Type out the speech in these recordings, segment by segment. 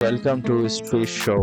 Welcome to space show.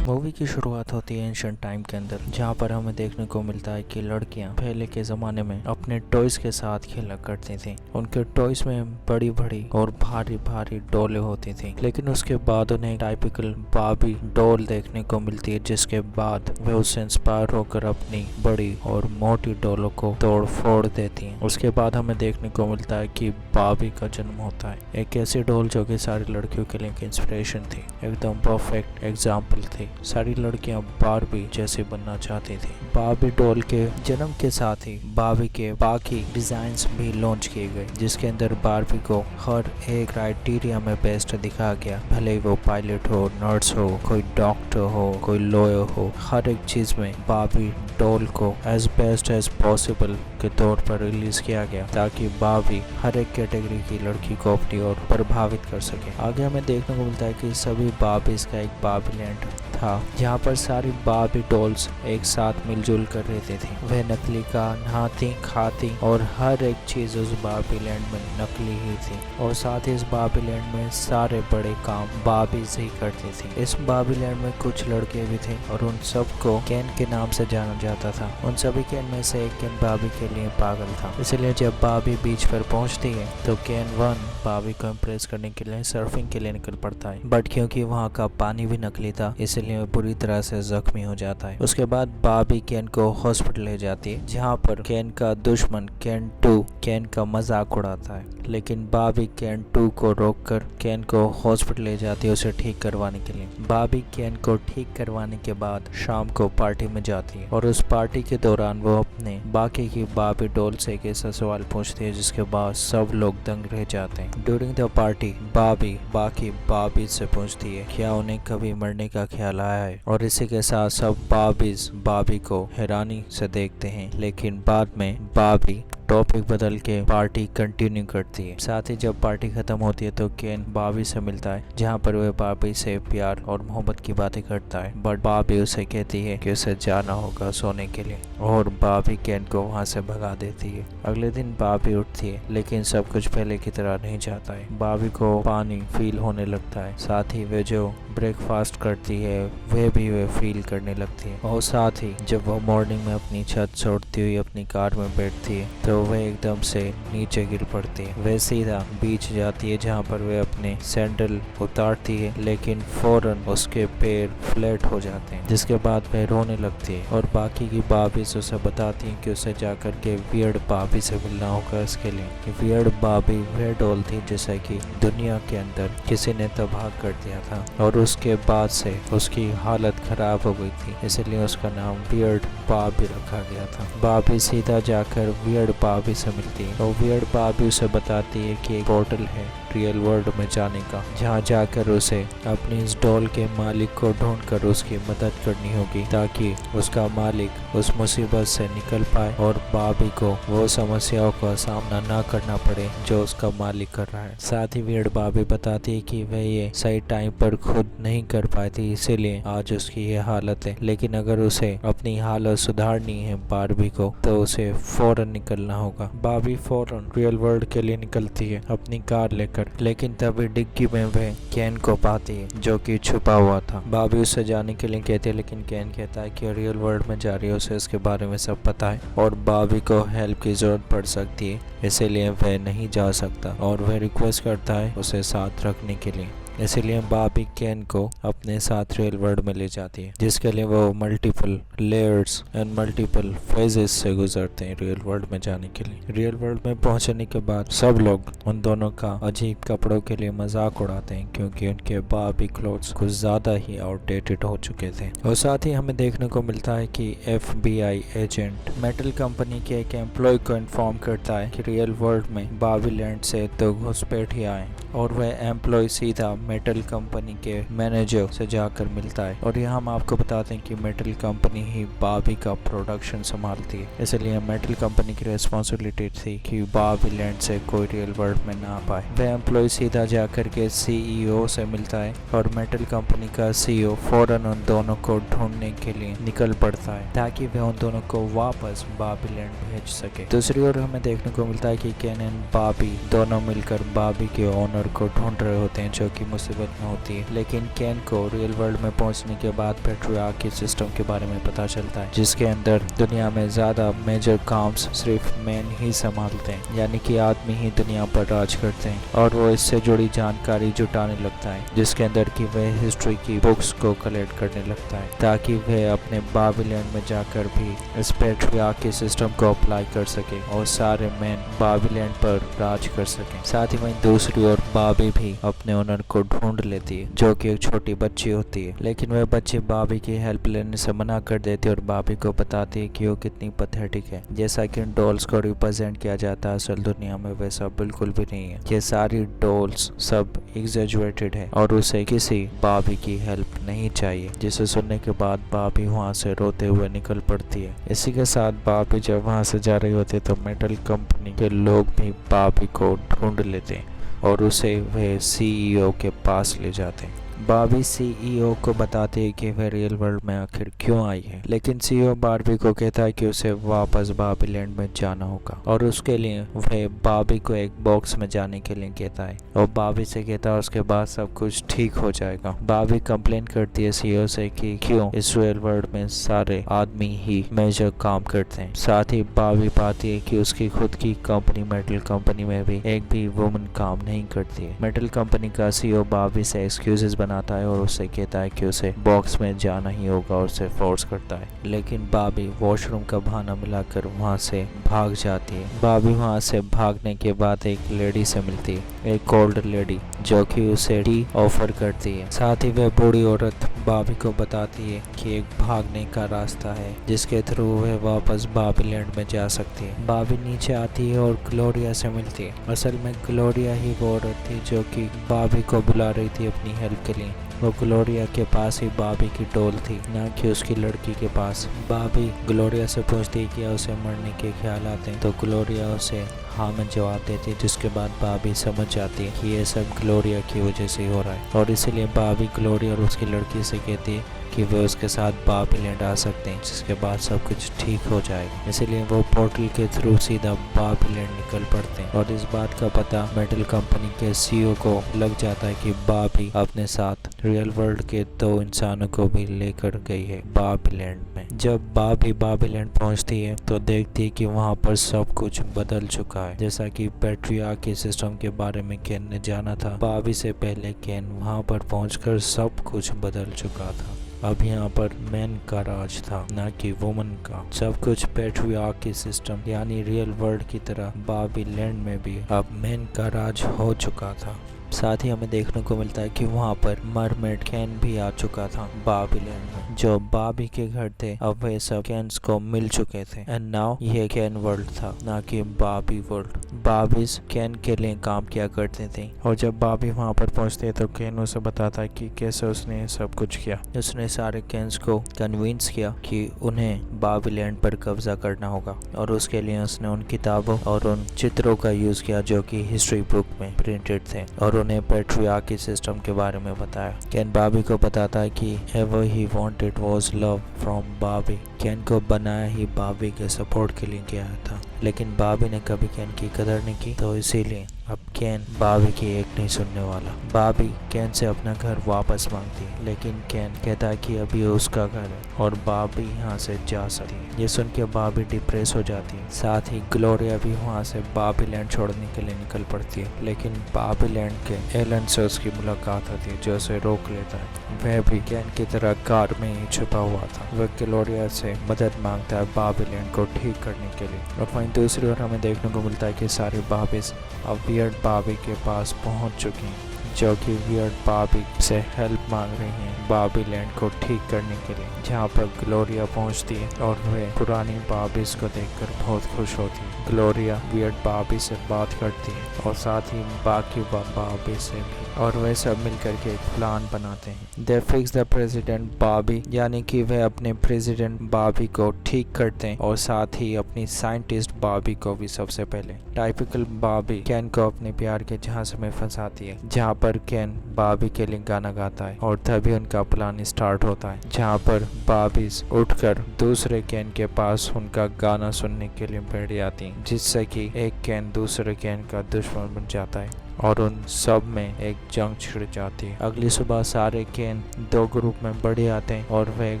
Movie की शुरुआत होती है एंशिएंट टाइम के अंदर, जहाँ पर हमें देखने को मिलता है कि लड़कियां पहले के ज़माने में अपने टॉयज के साथ खेला करती थी। उनके टॉयज में बड़ी बड़ी और भारी भारी डोले होती थी, लेकिन उसके बाद उन्हें टाइपिकल बार्बी डॉल देखने को मिलती है, जिसके बाद वे उससे इंस्पायर होकर अपनी बड़ी और मोटी डोलों को तोड़ फोड़ देती हैं। उसके बाद हमें देखने को मिलता है कि बार्बी का जन्म होता है, एक ऐसी डॉल जो कि सारी लड़कियों के लिए एक इंस्पिरेशन थी, एकदम परफेक्ट एग्जाम्पल थी। सारी लड़कियां बार्बी जैसे बनना चाहती थी। बार्बी डॉल के जन्म के साथ ही बार्बी के बाकी डिजाइन्स भी लॉन्च किए गए, जिसके अंदर बार्बी को हर एक क्राइटेरिया में बेस्ट दिखाया गया, भले ही वो पायलट हो, नर्स हो, कोई डॉक्टर हो, कोई लॉयर हो, हर एक चीज में बार्बी डॉल को एज बेस्ट एज पॉसिबल के तौर पर रिलीज किया गया, ताकि बार्बी हर एक कैटेगरी की लड़की को अपनी ओर प्रभावित कर सके। आगे हमें देखने को मिलता है कि सभी बार्बीज का एक बार्बी लैंड था, जहाँ पर सारी बार्बी डॉल्स एक साथ मिलजुल कर रहते थे। वह नकली का नहाती, खाती और हर एक चीज उस बार्बी लैंड में नकली ही थी, और साथ ही इस बार्बी लैंड में सारे बड़े काम बार्बीज ही करती थी। इस बार्बी लैंड में कुछ लड़के भी थे और उन सबको केन के नाम से जाना जाता था। उन सभी केन में से एक केन बार्बी के लिए पागल था, इसलिए जब बार्बी बीच पर पहुंचती है तो केन 1 बार्बी को इम्प्रेस करने के लिए सर्फिंग के लिए निकल पड़ता है, बट क्योंकि वहाँ का पानी भी नकली था, इसलिए वह बुरी तरह से जख्मी हो जाता है। उसके बाद बार्बी केन को हॉस्पिटल ले जाती है, जहाँ पर केन का दुश्मन केन 2 केन का मजाक उड़ाता है, लेकिन बार्बी केन 2 को रोककर केन को हॉस्पिटल ले जाती है उसे ठीक करवाने के लिए। बार्बी केन को ठीक करवाने के बाद शाम को पार्टी में जाती है, और उस पार्टी के दौरान वो अपने बाकी की बार्बी डॉल से एक ऐसा सवाल पूछती है जिसके बाद सब लोग दंग रह जाते हैं। ड्यूरिंग द पार्टी बार्बी बाकी बार्बीज से पूछती है क्या उन्हें कभी मरने का ख्याल आया है, और इसी के साथ सब बार्बीज बार्बी को हैरानी से देखते हैं, लेकिन बाद में बार्बी टॉपिक बदल के पार्टी कंटिन्यू करती है। साथ ही जब पार्टी खत्म होती है तो केन बार्बी से मिलता है, जहाँ पर वह बार्बी से प्यार और मोहब्बत की बातें करता है, बट बार्बी उसे कहती है कि उसे जाना होगा सोने के लिए, और बार्बी केन को वहाँ से भगा देती है। अगले दिन बार्बी उठती है, लेकिन सब कुछ पहले की तरह नहीं जाता है। बार्बी को पानी फील होने लगता है, साथ ही वे जो ब्रेकफास्ट करती है वह भी वे फील करने लगती है, और साथ ही जब वह मॉर्निंग में अपनी छत से उड़ती हुई अपनी कार में बैठती है तो वह एकदम से नीचे गिर पड़ती है। वह सीधा बीच जाती है, जहाँ पर वह अपने सैंडल उतारती है, लेकिन फौरन उसके पैर फ्लैट हो जाते हैं, जिसके बाद वह रोने लगती है, और बाकी की बार्बीज उसे बताती हैं कि उसे जाकर के वियर्ड बार्बी से मिलना होगा। इसके लिए वियर्ड बार्बी वह डॉल थी जिसे कि दुनिया के अंदर किसी ने तबाह कर दिया था, और उसके बाद से उसकी हालत खराब हो गई थी, इसलिए उसका नाम वियर्ड बार्बी रखा गया था। बार्बी सीधा जाकर वियर्ड बार्बी से मिलती है, और वियर्ड बार्बी उसे बताती है कि एक पोर्टल है रियल वर्ल्ड में जाने का, जहाँ जाकर उसे अपनी इस डॉल के मालिक को ढूंढकर उसकी मदद करनी होगी, ताकि उसका मालिक उस मुसीबत से निकल पाए और बार्बी को वो समस्याओं का सामना ना करना पड़े जो उसका मालिक कर रहा है। साथ ही वियर्ड बार्बी बताती है कि वह ये सही टाइम पर खुद नहीं कर पाई थी, इसीलिए आज उसकी ये हालत है, लेकिन अगर उसे अपनी हालत सुधारनी है बार्बी को तो उसे फौरन निकलना होगा। बार्बी फौरन रियल वर्ल्ड के लिए निकलती है अपनी कार लेकर, लेकिन तभी डिग्गी में वह केन को पाती है जो कि छुपा हुआ था। बार्बी उससे जाने के लिए कहती है, लेकिन केन कहता है कि रियल वर्ल्ड में जा रही है, उसे इसके बारे में सब पता है और बार्बी को हेल्प की जरूरत पड़ सकती है, इसीलिए वह नहीं जा सकता, और वह रिक्वेस्ट करता है उसे साथ रखने के लिए। इसीलिए बार्बी केन को अपने साथ रियल वर्ल्ड में ले जाती है, जिसके लिए वो multiple layers and multiple phases से गुजरते हैं रियल वर्ल्ड में जाने के लिए। रियल वर्ल्ड में पहुंचने के बाद सब लोग उन दोनों का अजीब कपड़ों के लिए मजाक उड़ाते हैं, क्योंकि उनके बार्बी क्लोथ्स कुछ ज्यादा ही आउटडेटेड हो चुके थे। और साथ ही हमें देखने को मिलता है कि FBI एजेंट मेटल कंपनी के एक एम्प्लॉय को इन्फॉर्म करता है कि रियल वर्ल्ड में बार्बी लैंड से तो घुसपैठियां आए, और वह एम्प्लॉय सीधा मेटल कंपनी के मैनेजर से जाकर मिलता है, और यहाँ हम आपको बताते हैं कि मेटल कंपनी ही बार्बी का प्रोडक्शन संभालती है, इसलिए मेटल कंपनी की रिस्पॉन्सिबिलिटी थी कि बार्बी लैंड से कोई रियल वर्ल्ड में ना आ पाए। वह एम्प्लॉय सीधा जाकर के CEO से मिलता है, और मेटल कंपनी का CEO फौरन उन दोनों को ढूंढने के लिए निकल पड़ता है, ताकि वह उन दोनों को वापस बार्बी लैंड भेज सके। दूसरी ओर हमें देखने को मिलता है कि केन एंड बार्बी दोनों मिलकर बार्बी के ओनर ओनर को ढूंढ रहे होते हैं जो कि मुसीबत में होती है। लेकिन केन को रियल वर्ल्ड में पहुंचने के बाद पैट्रियार्की सिस्टम के बारे में पता चलता है, जिसके अंदर दुनिया में ज्यादा मेजर काम्स सिर्फ मैन ही संभालते हैं, यानी कि आदमी ही दुनिया पर राज करते हैं। और वो इससे जुड़ी जानकारी जुटाने लगता है, जिसके अंदर की वह हिस्ट्री की बुक्स को कलेक्ट करने लगता है ताकि वह अपने बाबीलैंड में जाकर भी इस पैट्रियार्की सिस्टम को अप्लाई कर सके और सारे मैन बाबीलैंड पर राज कर सके। साथ ही वहीं दूसरी ओर बाबी भी अपने ओनर को ढूंढ लेती है, जो कि एक छोटी बच्ची होती है। लेकिन वह बच्ची बाबी की हेल्प लेने से मना कर देती है और बाबी को बताती है कि वो कितनी पैथेटिक है। जैसा कि इन डॉल्स को रिप्रेजेंट किया जाता है असल दुनिया में वैसा बिल्कुल भी नहीं है। ये सारी डॉल्स सब एग्जैजुरेटेड है और उसे किसी बाबी की हेल्प नहीं चाहिए। जिसे सुनने के बाद बाबी वहाँ से रोते हुए निकल पड़ती है। इसी के साथ बाबी जब वहाँ से जा रही होती है तो मेटल कंपनी के लोग भी बाबी को ढूंढ लेते हैं और उसे वह सीईओ के पास ले जाते हैं। बाबी सीईओ को बताती है कि वह रियल वर्ल्ड में आखिर क्यों आई है, लेकिन सीईओ बार्बी को कहता है कि उसे वापस बाबीलैंड में जाना होगा और उसके लिए वह बाबी को एक बॉक्स में जाने के लिए कहता है और बाबी से कहता है उसके बाद सब कुछ ठीक हो जाएगा। बाबी कंप्लेन करती है सीईओ से कि क्यों इस रियल वर्ल्ड में सारे आदमी ही मेजर काम करते हैं। साथ ही बाबी पाती है कि उसकी खुद की कंपनी मेटल कंपनी में भी एक भी वुमन काम नहीं करती है। मेटल कंपनी का सीईओ बाबी से एक्सक्यूजेस बनाता है और उससे कहता है कि उसे बॉक्स में जाना ही होगा और उसे फोर्स करता है। लेकिन बाबी वॉशरूम का बहाना मिलाकर वहां से भाग जाती है। बाबी वहां से भागने के बाद एक लेडी से मिलती है, एक ओल्ड लेडी, जो कि उसे टी ऑफर करती है। साथ ही वह बूढ़ी औरत बाबी को बताती है कि एक भागने का रास्ता है जिसके थ्रू वह वापस बाबीलैंड में जा सकती है। बाबी नीचे आती है और ग्लोरिया से मिलती है। असल में ग्लोरिया ही वो औरत थी जो कि बाबी को बुला रही थी अपनी हेल्प के लिए। वो ग्लोरिया के पास ही बाबी की डोल थी, ना कि उसकी लड़की के पास। बाबी ग्लोरिया से पूछती है कि उसे मरने के ख्याल आते हैं, तो ग्लोरिया उसे हाँ में जवाब देती है, जिसके बाद बाबी समझ जाती है कि ये सब ग्लोरिया की वजह से हो रहा है और इसीलिए बाबी ग्लोरिया और उसकी लड़की से कहती है कि वे उसके साथ बाबीलैंड आ सकते हैं, जिसके बाद सब कुछ ठीक हो जाएगा। इसीलिए वो पोर्टल के थ्रू सीधा बाबीलैंड निकल पड़ते हैं और इस बात का पता मेटल कंपनी के सीईओ को लग जाता है कि बाबी अपने साथ रियल वर्ल्ड के 2 इंसानों को भी लेकर गई है बाबीलैंड में। जब बाबी बाबीलैंड पहुंचती है तो देखती है कि वहां पर सब कुछ बदल चुका है। जैसा कि पैट्रियार्की सिस्टम के बारे में केन ने जाना था, बाबी से पहले केन वहां पर पहुंचकर सब कुछ बदल चुका था। अब यहाँ पर मैन का राज था, ना कि वुमन का। सब कुछ पैट्रियार्की सिस्टम यानी रियल वर्ल्ड की तरह बाबीलैंड में भी अब मैन का राज हो चुका था। साथ ही हमें देखने को मिलता है कि वहाँ पर मरमेड कैन भी आ चुका था बाबीलैंड में। जो बाबी के घर थे अब वे सब कैन्स को मिल चुके थे एंड नाउ ये कैन वर्ल्ड था, ना कि बाबी वर्ल्ड। बाबीज कैन के लिए काम किया करते थे और जब बाबी वहाँ पर पहुँचते तो कैन उसे बताता है कि कैसे उसने सब कुछ किया। उसने सारे कैन्स को कन्विंस किया कि उन्हें बाबीलैंड पर कब्जा करना होगा और उसके लिए उसने उन किताबों और उन चित्रों का यूज किया जो कि हिस्ट्री बुक में प्रिंटेड थे और उन्हें पैट्रियार्की सिस्टम के बारे में बताया। कैन बाबी को बताता है कि ever he wanted was love from बाबी। कैन को बनाया ही बाबी के सपोर्ट के लिए किया था, लेकिन बाबी ने कभी कैन की कदर नहीं की, तो इसीलिए अब कैन बाबी की एक नहीं सुनने वाला। बाबी कैन से अपना घर वापस मांगती है, लेकिन कैन कहता है कि अभी उसका घर है और बाबी यहाँ से जा सकती है। ये सुन के बाबी डिप्रेस हो जाती है। साथ ही ग्लोरिया भी वहाँ से बाबीलैंड छोड़ने के लिए निकल पड़ती है, लेकिन बाबीलैंड के एलन से उसकी मुलाकात होती है जो उसे रोक लेता है। वह भी कैन की तरह कार में ही छुपा हुआ था। वह ग्लोरिया से मदद मांगता है बाबीलैंड को ठीक करने के लिए और वहीं दूसरी ओर हमें देखने को मिलता है कि सारी बाबीज अब वियर्ड बाबी के पास पहुंच चुकी हैं, जो कि वियर्ड बाबी से हेल्प मांग रही हैं बाबीलैंड को ठीक करने के लिए। जहां पर ग्लोरिया पहुंचती है और वह पुरानी बाबीज को देखकर बहुत खुश होती है। ग्लोरिया वियर्ड बाबी से बात करती है और साथ ही बाकी बाबी से भी, और वह सब मिलकर के एक प्लान बनाते हैं। दे फिक्स द प्रेसिडेंट बाबी, यानी कि वह अपने प्रेसिडेंट बाबी को ठीक करते हैं और साथ ही अपनी साइंटिस्ट बाबी को भी सबसे पहले। टाइपिकल बाबी कैन को अपने प्यार के जहाज में फंसाती है, जहाँ पर कैन बाबी के लिए गाना गाता है और तभी उनका प्लान स्टार्ट होता है, जहाँ पर बाबीज उठकर दूसरे कैन के पास उनका गाना सुनने के लिए बैठ जाती हैं, जिससे कि एक कैन दूसरे कैन का दुश्मन बन जाता है और उन सब में एक जंग छिड़ जाती है। अगली सुबह सारे केन 2 ग्रुप में बढ़ आते हैं और वे एक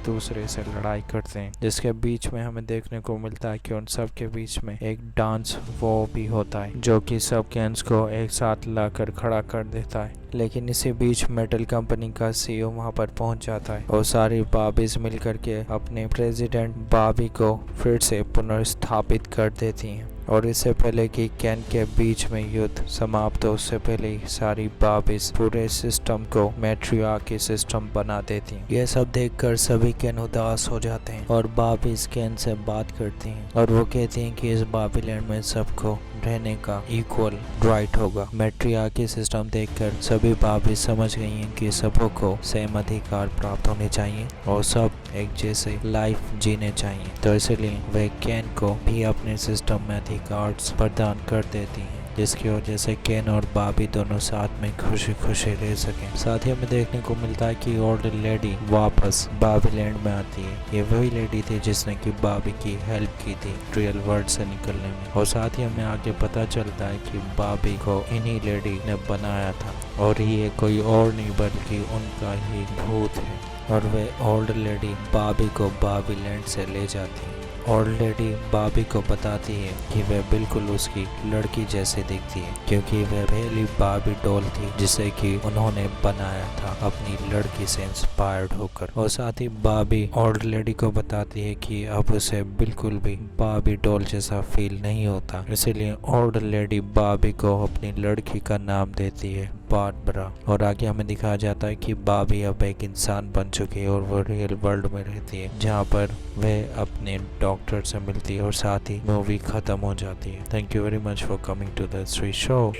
दूसरे से लड़ाई करते हैं, जिसके बीच में हमें देखने को मिलता है कि उन सब के बीच में एक डांस वो भी होता है जो कि सब केन्स को एक साथ लाकर खड़ा कर देता है। लेकिन इसी बीच मेटल कंपनी का सीईओ वहां पर पहुंच जाता है और सारी बाबीज मिलकर के अपने प्रेसिडेंट बाबी को फिर से पुनर्स्थापित कर देती हैं। और इससे पहले कि केन के बीच में युद्ध समाप्त हो, उससे पहले ही सारी बाबीज पूरे सिस्टम को मैट्रियार्की सिस्टम बना देती हैं। यह सब देखकर सभी केन उदास हो जाते हैं और बाबीज केन से बात करती हैं और वो कहती हैं कि इस बाबीलैंड में सबको रहने का इक्वल राइट होगा। मैट्रियार्की सिस्टम देखकर सभी बाबी समझ गई हैं कि सबों को सेम अधिकार प्राप्त होने चाहिए और सब एक जैसे लाइफ जीने चाहिए। तो इसलिए वे केन को भी अपने सिस्टम में अधिकार प्रदान कर देती हैं, जिसकी वजह से केन और बाबी दोनों साथ में खुशी खुशी रह सकें। साथ ही हमें देखने को मिलता है कि ओल्ड लेडी वापस बाबीलैंड में आती है। ये वही लेडी थी जिसने कि बाबी की हेल्प की थी रियल वर्ल्ड से निकलने में। और साथ ही हमें आगे पता चलता है कि बाबी को इन्हीं लेडी ने बनाया था और ये कोई और नहीं बल्कि उनका ही भूत है। और वे ओल्ड लेडी बाबी को बाबीलैंड से ले जाती है। ओल्ड लेडी बाबी को बताती है कि वह बिल्कुल उसकी लड़की जैसे दिखती है, क्योंकि वह पहली बाबी डॉल थी जिसे कि उन्होंने बनाया था अपनी लड़की से इंस्पायर्ड होकर। और साथ ही बाबी ओल्ड लेडी को बताती है कि अब उसे बिल्कुल भी बाबी डॉल जैसा फील नहीं होता, इसलिए ओल्ड लेडी बाबी को अपनी लड़की का नाम देती है बारबरा। और आगे हमें दिखाया जाता है कि बाबी अब एक इंसान बन चुकी है और वो रियल वर्ल्ड में रहती है, जहाँ पर वह अपने डॉक्टर से मिलती है और साथ ही मूवी खत्म हो जाती है। Thank you very much for coming to the Shri show.